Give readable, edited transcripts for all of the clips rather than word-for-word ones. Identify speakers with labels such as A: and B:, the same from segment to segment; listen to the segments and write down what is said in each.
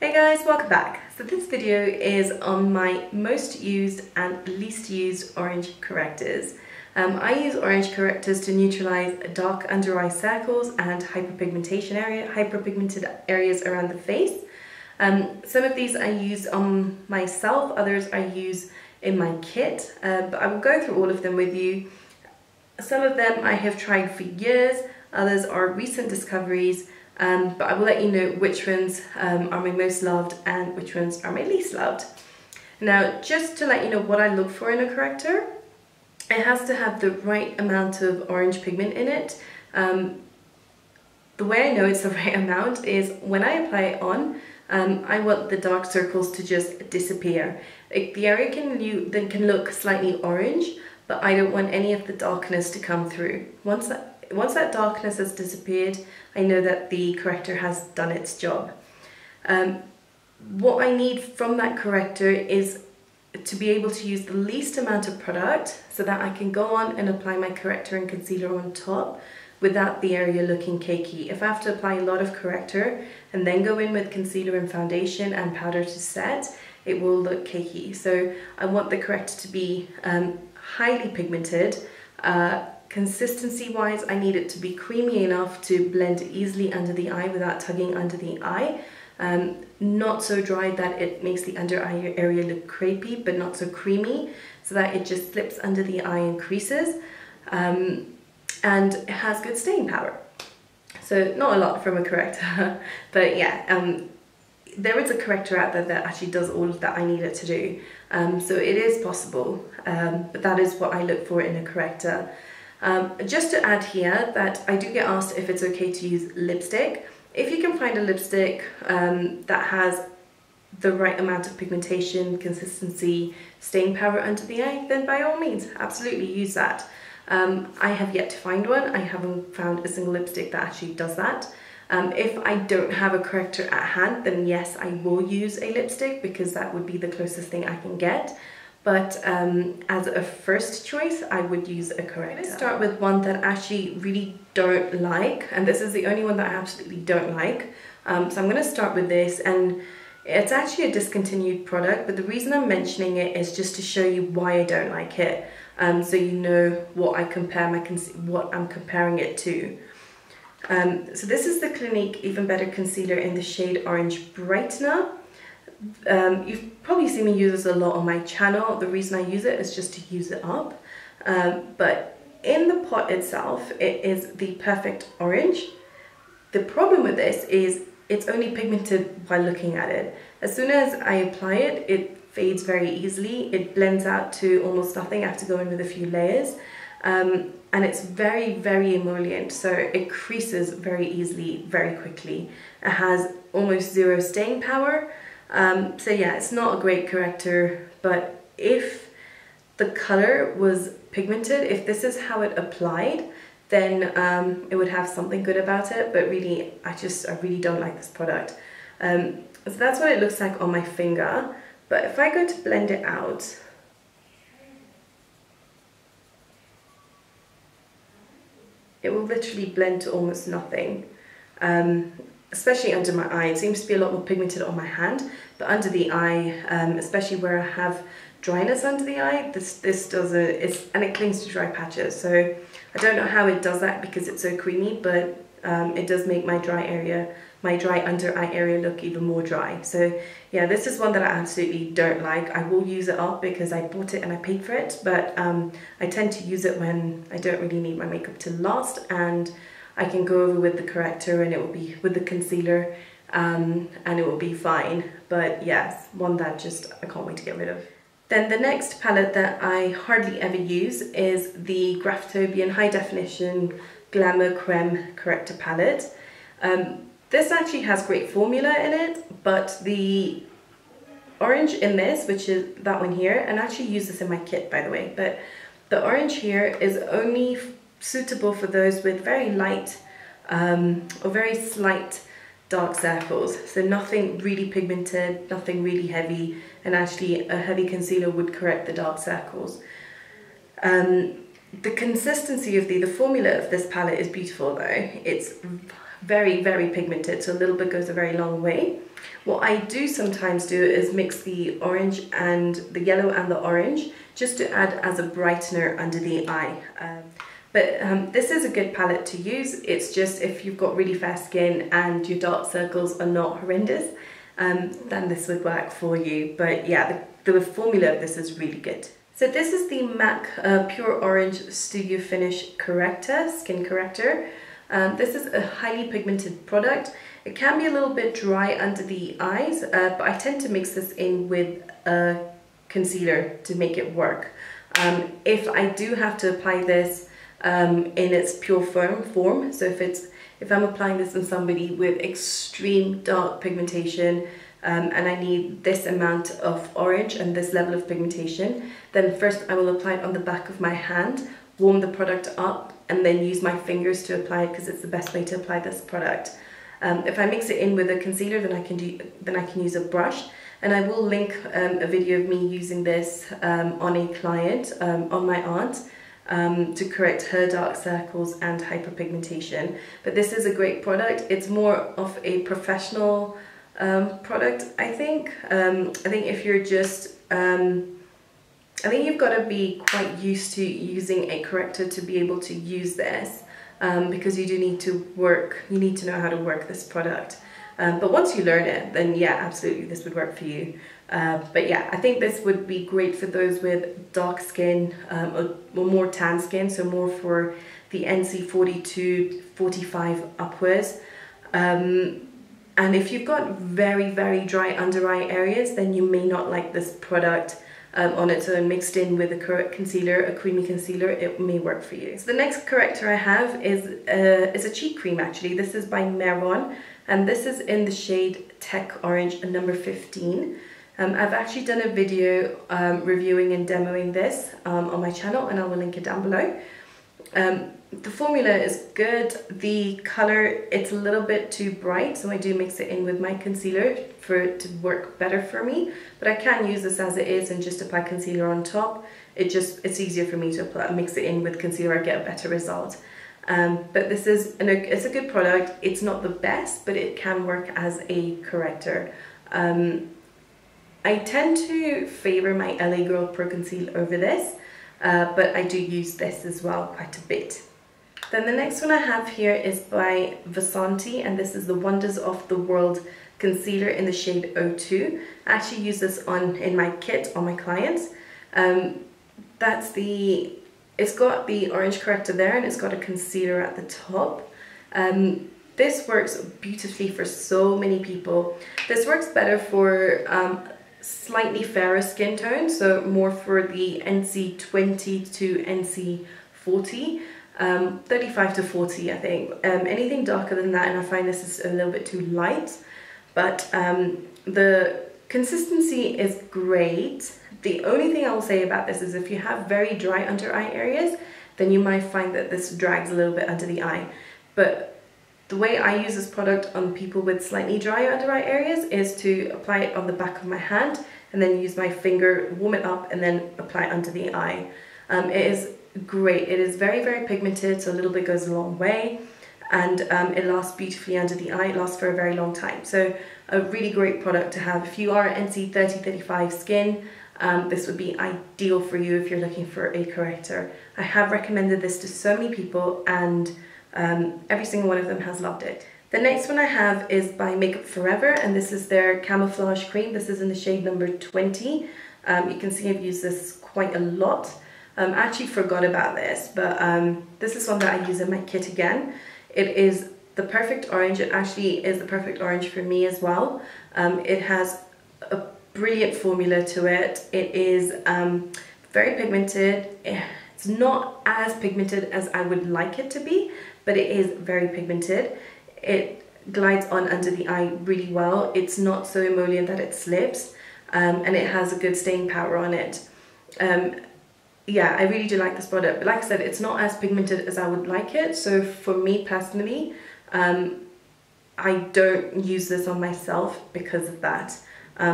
A: Hey guys, welcome back. So this video is on my most used and least used orange correctors. I use orange correctors to neutralize dark under eye circles and hyperpigmented areas around the face. Some of these I use on myself, others I use in my kit, but I will go through all of them with you. Some of them I have tried for years, others are recent discoveries. But I will let you know which ones are my most loved and which ones are my least loved. Now, just to let you know what I look for in a corrector, it has to have the right amount of orange pigment in it. The way I know it's the right amount is when I apply it on, I want the dark circles to just disappear. The area can look slightly orange, but I don't want any of the darkness to come through. Once that darkness has disappeared, I know that the corrector has done its job. What I need from that corrector is to be able to use the least amount of product so that I can go on and apply my corrector and concealer on top without the area looking cakey. If I have to apply a lot of corrector and then go in with concealer and foundation and powder to set, it will look cakey. So I want the corrector to be highly pigmented. Consistency wise, I need it to be creamy enough to blend easily under the eye without tugging under the eye. Not so dry that it makes the under eye area look crepey, but not so creamy so that it just slips under the eye and creases. And it has good staying power. So not a lot from a corrector, but yeah, there is a corrector out there that actually does all of that I need it to do. So it is possible, but that is what I look for in a corrector. Just to add here that I do get asked if it's okay to use lipstick. If you can find a lipstick that has the right amount of pigmentation, consistency, staying power under the eye, then by all means, absolutely use that. I have yet to find one. I haven't found a single lipstick that actually does that. If I don't have a corrector at hand, then yes, I will use a lipstick because that would be the closest thing I can get. But as a first choice, I would use a corrector. I'm going to start with one that I actually really don't like, and this is the only one that I absolutely don't like. So I'm going to start with this, and it's actually a discontinued product, but the reason I'm mentioning it is just to show you why I don't like it, so you know what I'm comparing it to. So this is the Clinique Even Better Concealer in the shade Orange Brightener. You've probably seen me use this a lot on my channel. The reason I use it is just to use it up. But in the pot itself, it is the perfect orange. The problem with this is it's only pigmented by looking at it. As soon as I apply it, it fades very easily. It blends out to almost nothing. I have to go in with a few layers. And it's very, very emollient, so it creases very easily, very quickly. It has almost zero staying power. So yeah, it's not a great corrector, but if the color was pigmented, if this is how it applied, then it would have something good about it, but really, I really don't like this product. So that's what it looks like on my finger, but if I go to blend it out, it will literally blend to almost nothing. Especially under my eye. It seems to be a lot more pigmented on my hand, but under the eye, especially where I have dryness under the eye, this does and it clings to dry patches. So I don't know how it does that because it's so creamy, but it does make my dry under eye area look even more dry. So yeah, this is one that I absolutely don't like. I will use it up because I bought it and I paid for it, but I tend to use it when I don't really need my makeup to last, and I can go over with the corrector and it will be with the concealer and it will be fine. But yes, one that just I can't wait to get rid of. Then the next palette that I hardly ever use is the Graftobian High Definition Glamour Creme Corrector Palette. This actually has great formula in it, but the orange in this, which is that one here, and I actually use this in my kit by the way, but the orange here is only suitable for those with very light or very slight dark circles. So nothing really pigmented, nothing really heavy, and actually a heavy concealer would correct the dark circles. The consistency of the formula of this palette is beautiful though. It's very, very pigmented, so a little bit goes a very long way. What I do sometimes do is mix the orange and the yellow and the orange just to add as a brightener under the eye. But this is a good palette to use. It's just if you've got really fair skin and your dark circles are not horrendous, then this would work for you. But yeah, the formula of this is really good. So this is the MAC Pure Orange Studio Finish Corrector, Skin Corrector. This is a highly pigmented product. It can be a little bit dry under the eyes, but I tend to mix this in with a concealer to make it work. If I do have to apply this in its pure form, so if I'm applying this on somebody with extreme dark pigmentation, and I need this amount of orange and this level of pigmentation, then first I will apply it on the back of my hand, warm the product up, and then use my fingers to apply it because it's the best way to apply this product. If I mix it in with a concealer, then I can use a brush, and I will link a video of me using this on a client, on my aunt, to correct her dark circles and hyperpigmentation. But this is a great product. It's more of a professional product, I think. I think if you're just I think you've got to be quite used to using a corrector to be able to use this, because you do need to know how to work this product. But once you learn it, then yeah, absolutely this would work for you. But yeah, I think this would be great for those with dark skin, or more tan skin, so more for the NC 42, 45 upwards. And if you've got very, very dry under eye areas, then you may not like this product on its own. Mixed in with a correct concealer, a creamy concealer, it may work for you. So the next corrector I have is a cheek cream actually. This is by Meron, and this is in the shade Tech Orange number 15. I've actually done a video reviewing and demoing this on my channel, and I will link it down below. The formula is good. The color, it's a little bit too bright, so I do mix it in with my concealer for it to work better for me. But I can use this as it is and just apply concealer on top. It's easier for me to mix it in with concealer. I get a better result. But this is it's a good product. It's not the best, but it can work as a corrector. I tend to favor my LA Girl Pro Conceal over this, but I do use this as well quite a bit. Then the next one I have here is by Vasanti, and this is the Wonders of the World Concealer in the shade 02. I actually use this in my kit on my clients. It's got the orange corrector there, and it's got a concealer at the top. This works beautifully for so many people. This works better for slightly fairer skin tone, so more for the NC 20 to NC 40. 35 to 40, I think. Anything darker than that, and I find this is a little bit too light, but the consistency is great. The only thing I will say about this is if you have very dry under eye areas, then you might find that this drags a little bit under the eye. But the way I use this product on people with slightly dry under eye areas is to apply it on the back of my hand and then use my finger, warm it up, and then apply it under the eye. It is great. It is very, very pigmented, so a little bit goes a long way, and it lasts beautifully under the eye. It lasts for a very long time, so a really great product to have. If you are NC 30-35 skin, this would be ideal for you if you're looking for a corrector. I have recommended this to so many people, and every single one of them has loved it. The next one I have is by Makeup Forever, and this is their Camouflage Cream. This is in the shade number 20. You can see I've used this quite a lot. I actually forgot about this, but this is one that I use in my kit again. It is the perfect orange. It actually is the perfect orange for me as well. It has a brilliant formula to it. It is very pigmented. It's not as pigmented as I would like it to be, but it is very pigmented. It glides on under the eye really well. It's not so emollient that it slips, and it has a good staying power on it. Yeah, I really do like this product, but like I said, it's not as pigmented as I would like it. So for me personally, I don't use this on myself because of that,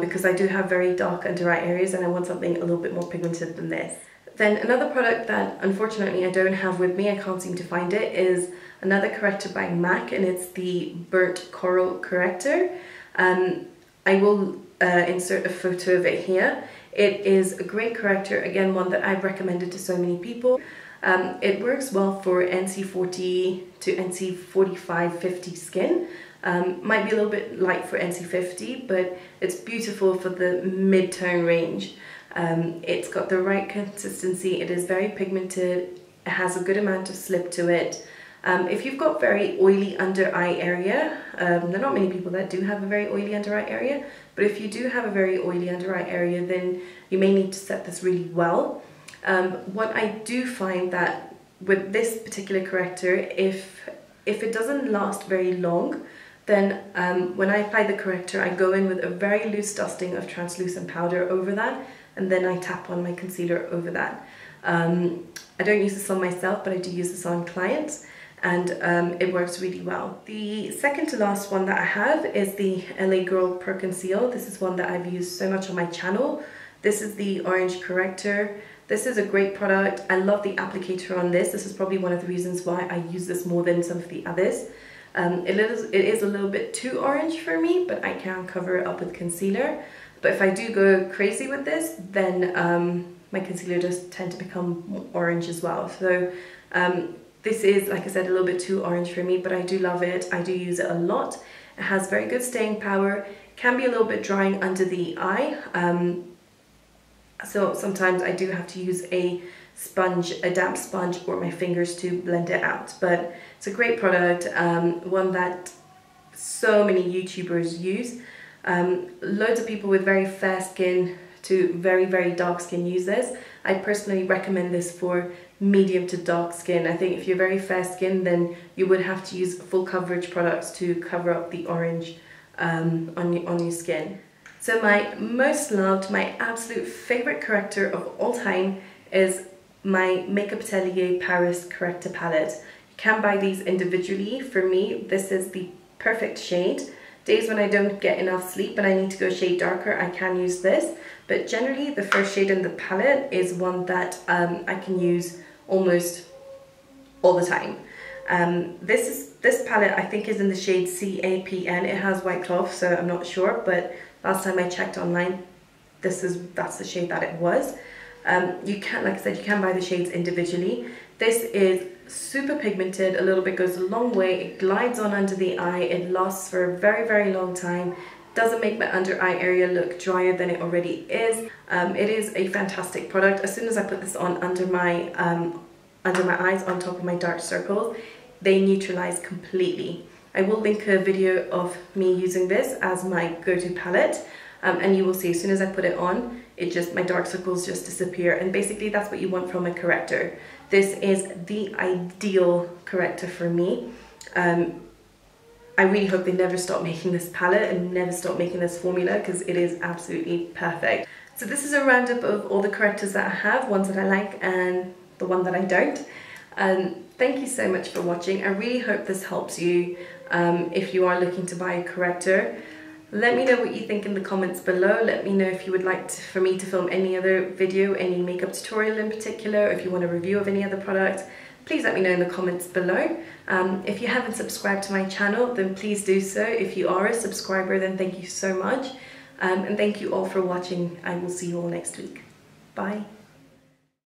A: because I do have very dark under eye areas and I want something a little bit more pigmented than this. Then another product that unfortunately I don't have with me, I can't seem to find it, is another corrector by MAC, and it's the Burnt Coral Corrector. I will insert a photo of it here. It is a great corrector, again one that I've recommended to so many people. It works well for NC40 to NC45, 50 skin. Might be a little bit light for NC50, but it's beautiful for the mid-tone range. It's got the right consistency, it is very pigmented, it has a good amount of slip to it. If you've got very oily under eye area, there are not many people that do have a very oily under eye area, but if you do have a very oily under eye area, then you may need to set this really well. What I do find that with this particular corrector, if it doesn't last very long, then when I apply the corrector, I go in with a very loose dusting of translucent powder over that, and then I tap on my concealer over that. I don't use this on myself, but I do use this on clients, and it works really well. The second to last one that I have is the LA Girl Pro Conceal. This is one that I've used so much on my channel. This is the orange corrector. This is a great product. I love the applicator on this. This is probably one of the reasons why I use this more than some of the others. It is a little bit too orange for me, but I can cover it up with concealer. But if I do go crazy with this, then my concealer does tend to become orange as well. So this is, like I said, a little bit too orange for me, but I do love it. I do use it a lot. It has very good staying power. Can be a little bit drying under the eye. So sometimes I do have to use a sponge, a damp sponge, or my fingers to blend it out. But it's a great product, one that so many YouTubers use. Loads of people with very fair skin to very, very dark skin use this. I personally recommend this for medium to dark skin. I think if you're very fair skin, then you would have to use full coverage products to cover up the orange on your skin. So my most loved, my absolute favorite corrector of all time is my Makeup Atelier Paris Corrector Palette. You can buy these individually. For me, this is the perfect shade. Days when I don't get enough sleep and I need to go a shade darker, I can use this. But generally, the first shade in the palette is one that I can use almost all the time. This palette I think is in the shade CAPN. It has white cloth, so I'm not sure, but last time I checked online, that's the shade that it was. You can, like I said, you can buy the shades individually. This is super pigmented, a little bit goes a long way, it glides on under the eye, it lasts for a very, very long time, doesn't make my under eye area look drier than it already is. It is a fantastic product. As soon as I put this on under my eyes, on top of my dark circles, they neutralize completely. I will link a video of me using this as my go-to palette, and you will see as soon as I put it on, my dark circles just disappear, and basically that's what you want from a corrector. This is the ideal corrector for me. I really hope they never stop making this palette and never stop making this formula, because it is absolutely perfect. So this is a roundup of all the correctors that I have, ones that I like and the one that I don't. Thank you so much for watching. I really hope this helps you if you are looking to buy a corrector. Let me know what you think in the comments below. Let me know if you would like for me to film any other video, any makeup tutorial in particular, if you want a review of any other product. Please let me know in the comments below. If you haven't subscribed to my channel, then please do so. If you are a subscriber, then thank you so much. And thank you all for watching. I will see you all next week. Bye.